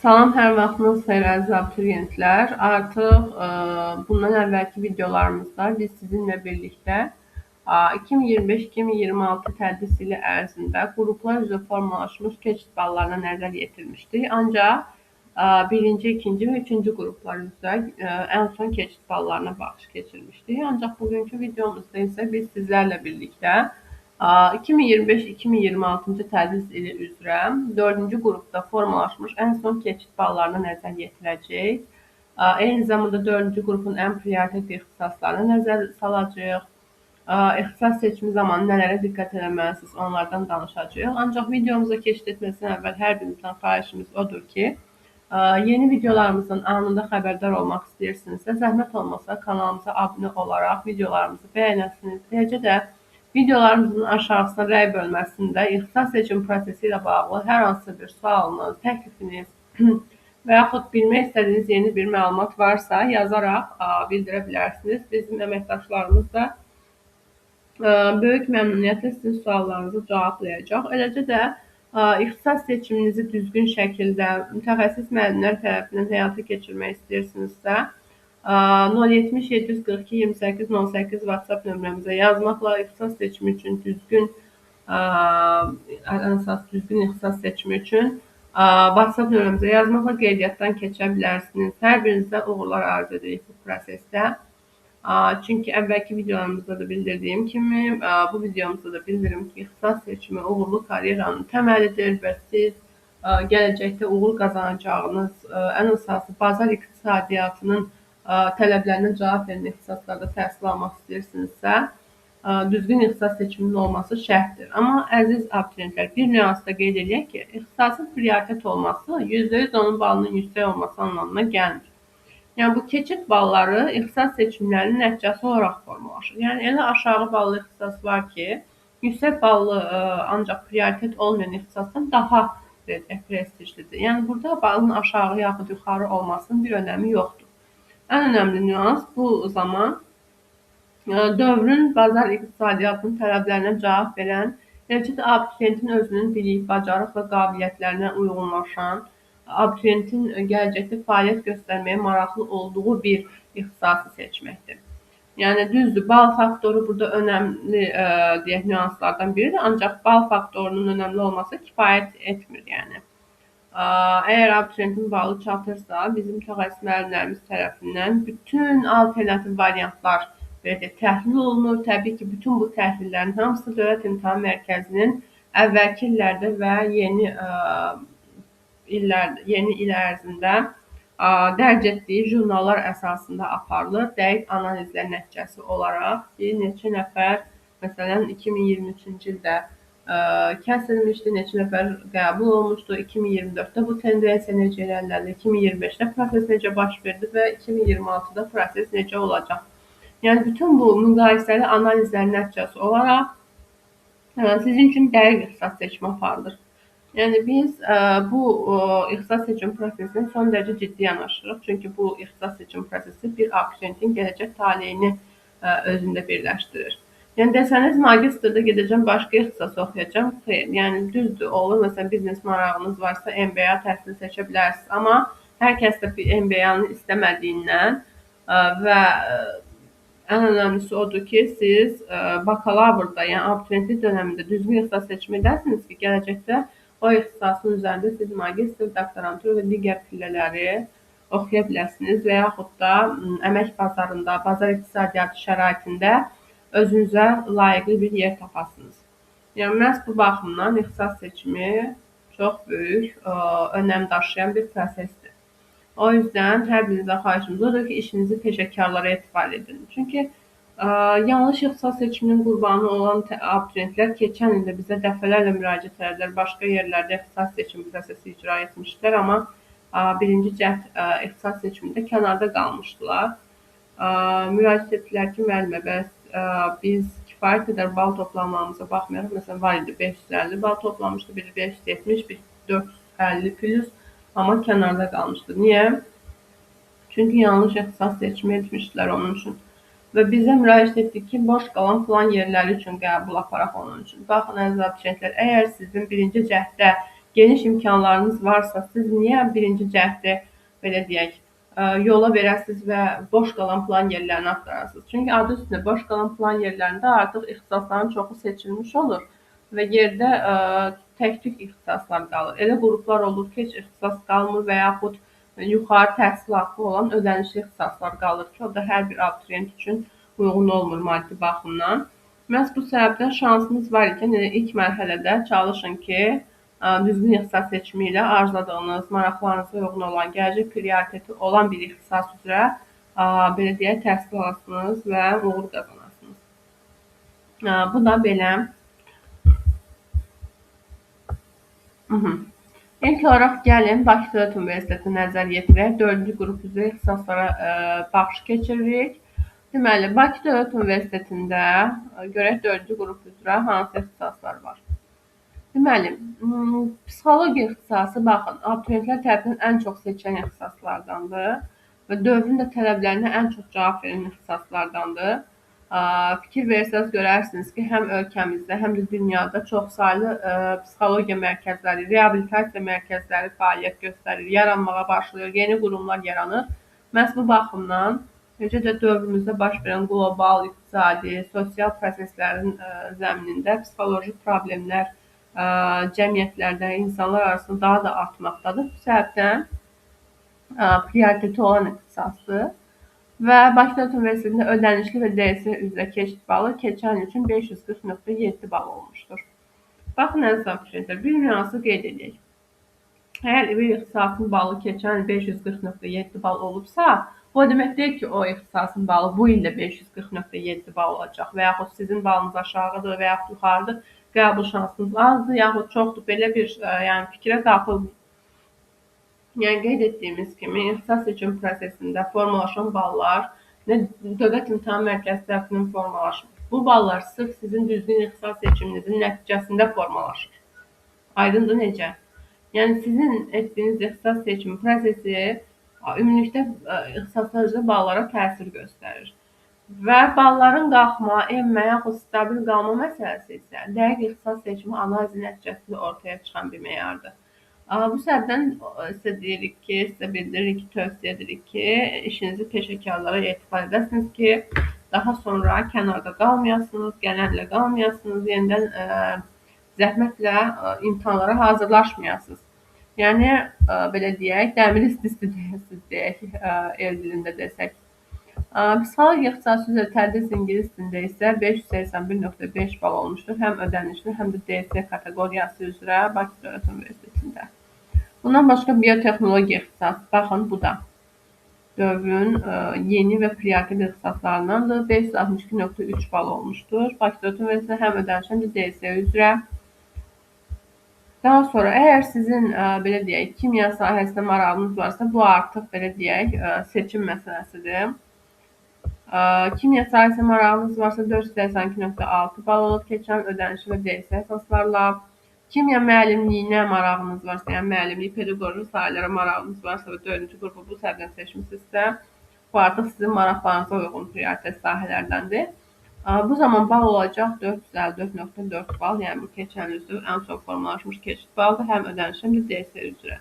Salam, hər vaxtınız xeyir əziz abituriyentlər. Artıq bundan əvvəlki videolarımızda biz sizinlə birlikdə 2025-2026 tədris ili ərzində qruplar üzrə formalaşmış keçid ballarına nəzər yetirmişdik. Ancaq birinci, ikinci və üçüncü qruplar üzrə ən son keçid ballarına baxış keçirmişdik. Ancaq bugünkü videomuzda isə biz sizlərlə birlikdə 2025-2026-cı tədris ili üzrə 4-cü qrupda formalaşmış ən son keçid ballarına nəzər yetirəcəyik. Eyni zamanda 4-cü qrupun ən prioritet ixtisaslarına nəzər salacağıq. İxtisas seçimi zamanı nələrə diqqət etməlisiniz, onlardan danışacağıq. Ancaq videomuza keçid etməzdən əvvəl hər birimizdən xahişimiz odur ki, yeni videolarımızdan anında xəbərdar olmaq istəyirsinizsə, zəhmət olmasa kanalımıza abunə olaraq videolarımızı bəyənəsiniz. Eləcə də videolarımızın aşağısına rəy bölməsində ixtisas seçim prosesi ilə bağlı hər hansı bir sualınız, təklifiniz və yaxud bilmək istədiyiniz yeni bir məlumat varsa yazaraq bildirə bilərsiniz. Bizim əməkdaşlarımız da böyük məmnuniyyətlə sizin suallarınızı cavablayacaq. Eləcə də ixtisas seçiminizi düzgün şəkildə mütəxəssis müəllimlər tərəfindən həyata keçirmək istəyirsinizsə, 070 742 28 08 WhatsApp nömrəmizə yazmaqla ixtisas seçimi üçün düzgün ixtisas seçimi üçün WhatsApp nömrəmizə yazmaqla qeydiyyatdan keçə bilərsiniz. Hər birinizə uğurlar arzu edirik bu prosesdə. Çünki əvvəlki videolarımızda da bildirdiyim kimi, bu videomuzda da bildirim ki, ixtisas seçimi uğurlu karyeranın təməlidir və siz gələcəkdə uğur qazanacağınız ən əsası bazar iqtisadiyyatının tələblərinə cavab verən ixtisaslarda təhsil almaq istəyirsinizsə, düzgün ixtisas seçiminin olması şərtdir. Amma əziz abituriyentlər, bir nüansda qeyd edək ki, ixtisasın prioritet olması %100 onun balının yüksək olması anlamına gəlmir. Yəni, bu keçid balları ixtisas seçimlərinin nəticəsi olaraq formalaşır. Yəni, elə aşağı ballı ixtisas var ki, yüksək ballı ancaq prioritet olmayan ixtisasdan daha prestijlidir. Yəni, burada balın aşağı yaxud yuxarı olmasının bir önəmi yoxdur. Ən önəmli nüans bu zaman dövrün bazar iqtisadiyyatının tələblərinə cavab verən, eləcə də abituriyentin özünün bilik, bacarıq və qabiliyyətlərinə uyğunlaşan, abituriyentin gələcəkdə fəaliyyət göstərməyə maraqlı olduğu bir ixtisası seçməkdir. Yəni, düzdür, bal faktoru burada önəmli deyək, nüanslardan biridir, ancaq bal faktorunun önəmli olması kifayət etmir. Yəni, əgər abituriyentin balı çatırsa, bizim mütəxəssis müəllimlərimiz tərəfindən bütün alternativ variantlar təhlil olunur. Təbii ki, bütün bu təhlillərin hamısı Dövlət İmtahan Mərkəzinin əvvəlki illərdə və yeni il ərzində dərc etdiyi jurnallar əsasında aparılır. Dəqiq analizlər nəticəsi olaraq bir neçə nəfər, məsələn, 2023-cü ildə kəsilmişdi, neçə nəfər qəbul olmuşdu, 2024-də bu tendensiya necə irəlilədi, 2025-də proses necə baş verdi və 2026-da proses necə olacaq. Yəni, bütün bu müqayisəli analizlərin nəticəsi olaraq sizin üçün dəqiq ixtisas seçimi aparılır. Yəni, biz bu ixtisas seçim prosesinə son dərəcə ciddi yanaşırıq. Çünki bu ixtisas seçim prosesi bir abituriyentin gələcək taleyini özündə birləşdirir. Yəni, desəniz, magistrda gedəcəm, başqa ixtisas oxuyacam. Xeyr, yəni, düzdür, olur. Məsələn, biznes marağınız varsa, MBA təhsili seçə bilərsiniz. Amma hər kəs də MBA-nı istəmədiyindən və ən önəmlisi odur ki, siz bakalavrda, yəni abituriyentlik dönəmində düzgün ixtisas seçimi edərsiniz ki, gələcəkdə o ixtisasın üzərində siz magistr, doktorantur və digər pillələri oxuya biləsiniz və yaxud da əmək bazarında, bazar iqtisadiyyatı şəraitində özünüzə layiqli bir yer tapasınız. Yəni, məhz bu baxımdan ixtisas seçimi çox böyük önəm daşıyan bir prosesdir. O yüzden hər birinizə xahişimiz odur ki, işinizi peşəkarlara etibar edin. Çünki yanlış ixtisas seçiminin qurbanı olan abituriyentlər keçən ildə bizə dəfələrlə müraciət edilər, başqa yerlərdə ixtisas seçim prosesi icra etmişdilər, amma birinci cəhd ixtisas seçimində kənarda qalmışdılar. Müraciət etdilər ki, müəllimə, bəs biz kifayət qədər bal toplamamıza baxmayaraq, məsələn, var idi 550 bal toplamışdı, biri 570, biri 450 plus, amma kənarda qalmışdı. Niyə? Çünki yanlış ixtisas seçimi etmişdilər onun üçün. Və bizə müraciət etdik ki, boş qalan plan yerləri üçün qəbul aparaq onun üçün. Baxın, əziz abituriyentlər, əgər sizin birinci cəhddə geniş imkanlarınız varsa, siz niyə birinci cəhdi belə deyək, yola verəsiniz və boş qalan plan yerlərini axtararsınız? Çünki adı üstündə boş qalan plan yerlərində artıq ixtisasların çoxu seçilmiş olur və yerdə tək-tük ixtisaslar qalır. Elə qruplar olur ki, heç ixtisas qalmır və yaxud yuxarı təhsil haqqı olan ödənişli ixtisaslar qalır ki, o da hər bir abituriyent üçün uyğun olmur maddi baxımdan. Məhz bu səbəbdən şansınız var ikən ilk mərhələdə çalışın ki, düzgün ixtisas seçimi ilə arzuladığınız, maraqlarınıza uyğun olan, gələcək prioriteti olan bir ixtisas üzrə belə deyək, təhsil alasınız və uğur qazanasınız. Bu da belə. İlk olaraq gəlin Bakı Dövlət Universitetinə nəzər yetirək. 4-cü qrup üzrə ixtisaslara baxış keçiririk. Deməli, Bakı Dövlət Universitetində görək 4-cü qrup üzrə hansı ixtisaslar var. Deməli, psixologiya ixtisası, baxın, abituriyentlər tərəfindən ən çox seçilən ixtisaslardandır və dövrün də tələblərinə ən çox cavab verən ixtisaslardandır. Fikir versəniz görərsiniz ki, həm ölkəmizdə, həm də dünyada çoxsaylı psixologiya mərkəzləri, reabilitasiya mərkəzləri fəaliyyət göstərir, yaranmağa başlayır, yeni qurumlar yaranır. Məhz bu baxımdan, necə də dövrümüzdə baş verən qlobal, iqtisadi, sosial proseslərin zəminində psixoloji problemlər cəmiyyətlərdə, insanlar arasında daha da artmaqdadır. Bu səbəbdən prioriteti olan ixtisasdır və Bakı Dövlət Universitetində ödənişli və DS üzrə keçid balı keçən il üçün 540.7 bal olmuşdur. Baxın, əziz abituriyentlər, bir nüansı qeyd edək. Əgər bir ixtisasın balı keçən il 540.7 bal olubsa, o demək deyil ki, o ixtisasın balı bu il də 540.7 bal olacaq və yaxud sizin balınız aşağıdır və yaxud yuxarıdır, qəbul şansınız azdır, yaxud çoxdur. Belə bir fikrə daxil. Yəni, qeyd etdiyimiz kimi, ixtisas seçim prosesində formalaşan ballar Dövlət İmtahan Mərkəzi tərəfindən formalaşır. Bu ballar sırf sizin düzgün ixtisas seçiminizin nəticəsində formalaşır. Aydındır necə? Yəni, sizin etdiyiniz ixtisas seçimi prosesi ümumilikdə ixtisaslar üzrə ballara təsir göstərir. Və balların qalxma, enmə, yaxud stabil qalma məsələsi isə dəqiq ixtisas seçimi analizi nəticəsində ortaya çıxan bir meyardır. Bu səbəbdən sizə deyirik ki, sizə bildiririk ki, tövsiyə edirik ki, işinizi peşəkarlara etibar edəsiniz ki, daha sonra kənarda qalmayasınız, gələnlə qalmayasınız, yenidən zəhmətlə imtahanlara hazırlaşmayasınız. Yəni, belə deyək, dəmir isti deyək, el dilində desək. Psixologiya ixtisası üzrə tədris ingilis dilində isə 581.5 bal olmuşdur. Həm ödənişli, həm də DS kateqoriyası üzrə Bakı Dövlət Universitetində. Bundan başqa biotexnologiya ixtisası, baxın, bu da dövrün yeni və prioritet ixtisaslarındandır. 562.3 bal olmuşdur. Bakı Dövlət Universitetində həm ödənişli, həm də DS üzrə. Daha sonra, əgər sizin belə deyək, kimya sahəsinə marağınız varsa, bu artıq belə deyək, seçim məsələsidir. Kimya sahəsinə marağınız varsa 482.6 bal olub keçən ödənişli və DS əsaslarla. Kimya müəllimliyinə marağınız varsa, yəni müəllimlik, pedaqoji sahələrə marağınız varsa və 4-cü qrupu bu səbəbdən seçmisinizsə, bu artıq sizin maraqlarınıza uyğun prioritet sahələrdəndir. Bu zaman bal olacaq 454.4 bal, yəni bu keçən üzrə ən çox formalaşmış keçid baldır, həm ödənişli, həm də DS üzrə.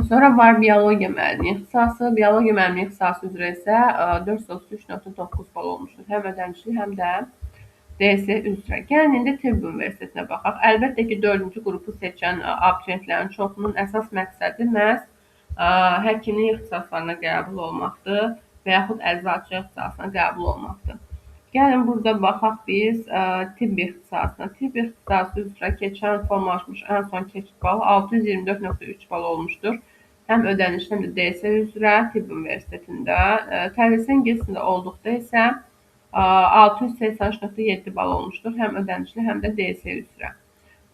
Sonra var biologiya müəllimliyi ixtisası. Biologiya müəllimliyi ixtisası üzrə isə 433.9 bal olmuşdur. Həm ödənişli, həm də DS üzrə. Gəlin indi Tibb Universitetinə baxaq. Əlbəttə ki, 4-cü qrupu seçən abituriyentlərin çoxunun əsas məqsədi məhz həkimlik ixtisaslarına qəbul olmaqdır və yaxud əczaçılıq ixtisasına qəbul olmaqdır. Gəlin burada baxaq biz tibb ixtisasına. Tibb ixtisası üzrə keçən formalaşmış ən son keçid balı 624.3 bal olmuşdur. Həm ödənişli, həm də DS üzrə Tibb Universitetində. Tədris ingilis dilində olduqda isə 683.7 bal olmuşdur. Həm ödənişli, həm də DS üzrə.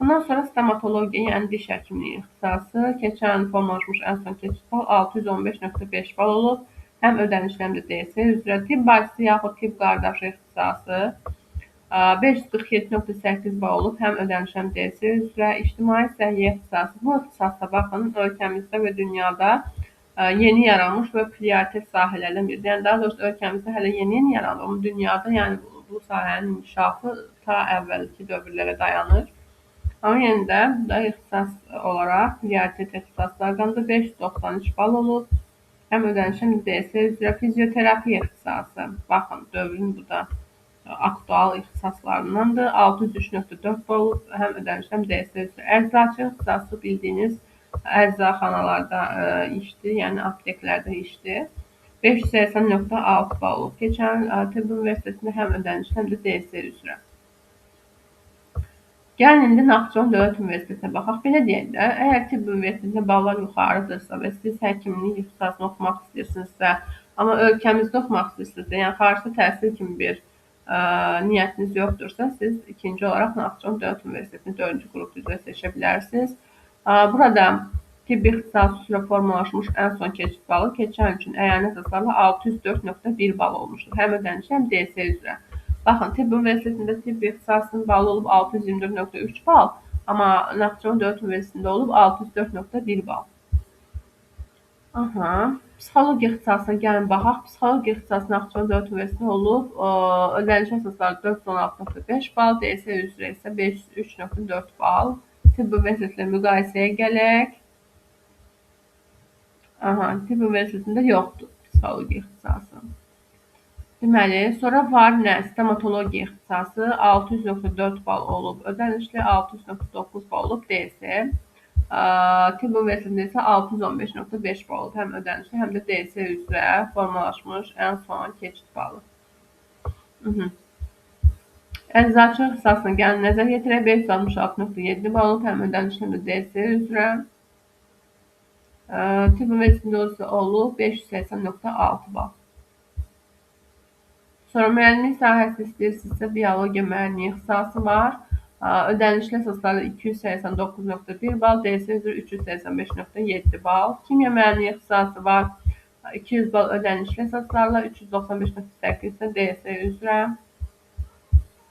Bundan sonra stomatologiya, yəni diş həkimliyi ixtisası keçən formalaşmış ən son keçid bal 615.5 bal olub. Həm ödənişli, həm də DS üzrə. Tibb bacısı yaxud tibb qardaşı ixtisası 547.8 bal olub. Həm ödənişli, həm DS üzrə. İctimai səhiyyə ixtisası. Bu ixtisasda baxın, ölkəmizdə və dünyada yeni yaranmış və prioritet sahələrdən biridir. Yəni, daha doğrusu ölkəmizdə hələ yeni yaranır, amma dünyada yəni bu sahənin inkişafı ta əvvəlki dövrlərə dayanır. Amma yenə də bu da ixtisas olaraq prioritet ixtisaslardan da 593 bal olub. Həm ödəniş həm də DSE üzrə fizioterapiya ixtisası. Baxın, dövrün bu da aktual ixtisaslarındandır. 603.4 bal olub. Həm ödəniş həm DSE üzrə əczaçı ixtisası bildiyiniz əczaxanalarda işdir, yəni apteklərdə işdir. 580.6 bal olub. Keçən Tibb Universitetində həm ödəniş həm də DSE üzrə. Gəlin indi Naxçıvan Dövlət Universitetinə baxaq. Belə deyək də, əgər tibb universitetində ballar yuxarıdırsa və siz həkimlik ixtisasını oxumaq istəyirsinizsə, amma ölkəmizdə oxumaq istəyirsinizsə, yəni xaricdə təhsil kimi bir niyyətiniz yoxdursa, siz ikinci olaraq Naxçıvan Dövlət Universitetini 4-cü qrup üzrə seçə bilərsiniz. Burada tibb ixtisası üzrə formalaşmış ən son keçid balı keçən üçün əyani əsaslarla 604.1 bal olmuşdur. Həm ödəniş, həm DSE üzrə. Baxın, Tibb Universitetində tibb ixtisasının balı olub 624.3 bal, amma Naxçıvan Dövlət Universitetində olub 604.1 bal. Psixologiya ixtisasına gəlin baxaq. Psixologiya ixtisası Naxçıvan Dövlət Universitetində olub, ödəniş əsasları 416.5 bal, DSE üzrə isə 503.4 bal. Tibb Universitetlə müqayisəyə gələk. Tibb Universitetində yoxdur psixologiya ixtisası. Deməli, sonra var nə? Stomatologiya ixtisası 600.4 bal olub, ödənişli 600.9 bal olub DSE. Tibb Universitetində isə 615.5 bal olub, həm ödənişli, həm də DSE üzrə formalaşmış ən son keçid balı. Əczaçı ixtisasına gəlin nəzər yetirək, 566.7 bal olub, həm ödənişli, həm də DSE üzrə. Tibb Universitetində olub 580.6 bal. Sonra müəllimlik sahəsi istəyirsinizsə, biologiya müəllimliyi ixtisası var. Ödənişli əsaslarla 289.1 bal, DSE üzrə 385.7 bal. Kimya müəllimliyi ixtisası var. 200 bal ödənişli əsaslarla 395.8 DSE üzrə.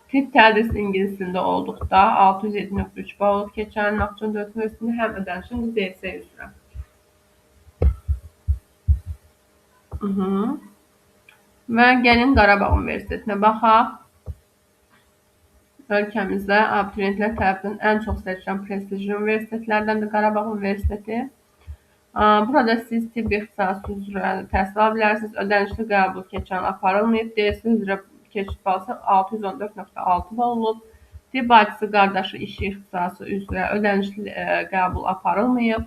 Tibb tədris ingilis dilində olduqda 607.3 bal olub keçən Naxçıvan Dövlət Universitetində həm ödənişli, həm də DSE üzrə. Və gəlin Qarabağ Universitetinə baxaq. Ölkəmizdə abituriyentlər tərəfindən ən çox seçilən prestijli universitetlərdəndir Qarabağ Universiteti. Burada siz tibb ixtisası üzrə təhsil ala bilərsiniz. Ödənişli qəbul keçən aparılmayıb. DSE üzrə keçid balı 614.6 bal olub. Tibb bacısı qardaşı işi ixtisası üzrə ödənişli qəbul aparılmayıb.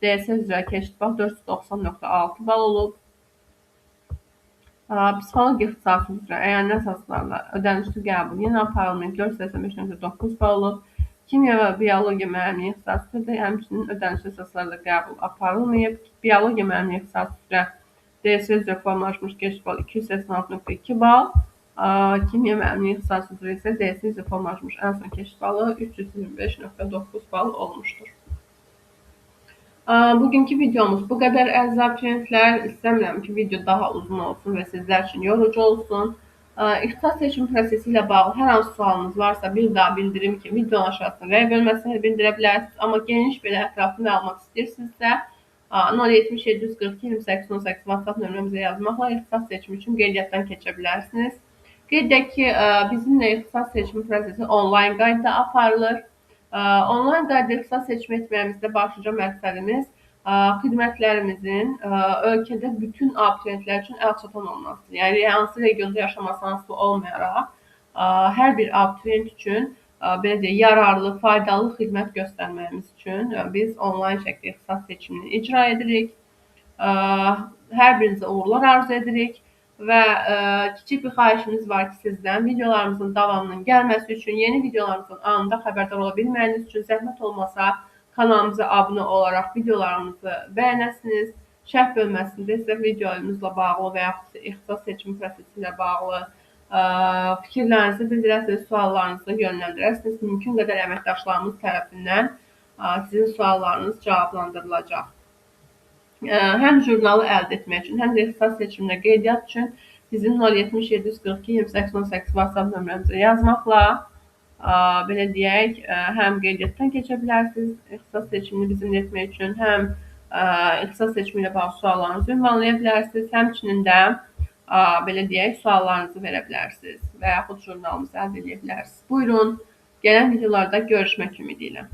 DSE üzrə keçid balı 490.6 bal olub. Psixologiya ixtisası üzrə əyani əsaslarla ödənişli qəbul yenə aparılmayıb, 485.9 bal olub. Kimya və biologiya müəllimliyi ixtisası üzrə həmçinin ödənişli əsaslarla qəbul aparılmayıb. Biologiya müəllimliyi ixtisası üzrə DSE üzrə formalaşmış keçid balı 286.2 bal. Kimya müəllimliyi ixtisası üzrə isə DSE üzrə formalaşmış ən son keçid balı 325.9 bal olmuşdur. Bugünkü videomuz bu qədər əziz abituriyentlər. İstəmirəm ki, video daha uzun olsun və sizlər üçün yorucu olsun. İxtisas seçim prosesi ilə bağlı hər hansı sualınız varsa bir daha bildirim ki, videonun aşağısına və ya bölməsində bildirə bilərsiniz. Amma geniş belə ətraflı məlumat istəyirsinizsə 070 742 28 18 WhatsApp nömrəmizə yazmaqla ixtisas seçimi üçün qeydiyyatdan keçə bilərsiniz. Qeyd edək ki, bizimlə ixtisas seçimi prosesi onlayn qaydada aparılır. Onlayn qaydada ixtisas seçim etməyimizdə başlıca məqsədimiz xidmətlərimizin ölkədə bütün abituriyentlər üçün əlçatan olmasıdır. Yəni, hansı regionda yaşaması asılı olmayaraq, hər bir abituriyent üçün belə deyək, yararlı, faydalı xidmət göstərməyimiz üçün biz onlayn şəkildə ixtisas seçimini icra edirik. Hər birinizə uğurlar arzu edirik. Və kiçik bir xahişimiz var ki, sizdən videolarımızın davamının gəlməsi üçün, yeni videolarımızın anında xəbərdar ola bilməyiniz üçün zəhmət olmasa kanalımıza abunə olaraq videolarımızı bəyənəsiniz. Şərh bölməsində isə videomuzla bağlı və yaxud ixtisas seçimi prosesi ilə bağlı fikirlərinizi bildirəsiniz, suallarınızı yönləndirəsiniz. Mümkün qədər əməkdaşlarımız tərəfindən sizin suallarınız cavablandırılacaq. Həm jurnalı əldə etmək üçün, həm də ixtisas seçiminə qeydiyyat üçün bizim 070 742 28 18 WhatsApp nömrəmizə yazmaqla belə deyək, həm qeydiyyatdan keçə bilərsiniz ixtisas seçimini bizimlə etmək üçün, həm ixtisas seçimi ilə bağlı suallarınızı ünvanlaya bilərsiniz, həmçinin də belə deyək, suallarınızı verə bilərsiniz və yaxud jurnalımızı əldə edə bilərsiniz. Buyurun, Gələn videolarda görüşmək ümidi ilə.